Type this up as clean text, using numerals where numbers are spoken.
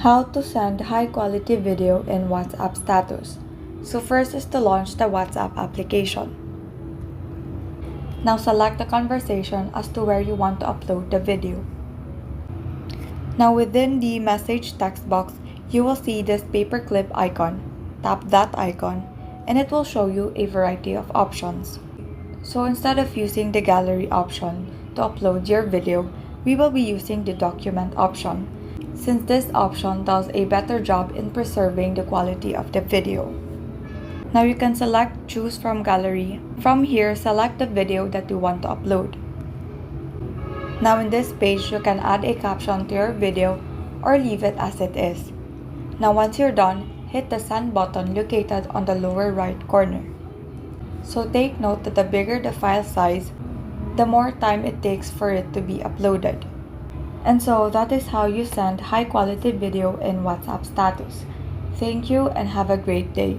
How to send high quality video in WhatsApp status. So first is to launch the WhatsApp application. Now select the conversation as to where you want to upload the video. Now within the message text box, you will see this paperclip icon. Tap that icon and it will show you a variety of options. So instead of using the gallery option to upload your video, we will be using the document option, since this option does a better job in preserving the quality of the video. Now you can select choose from gallery. From here, select the video that you want to upload. Now in this page, you can add a caption to your video or leave it as it is. Now once you're done, hit the send button located on the lower right corner. So take note that the bigger the file size, the more time it takes for it to be uploaded. And so that is how you send high quality video in WhatsApp status. Thank you and have a great day.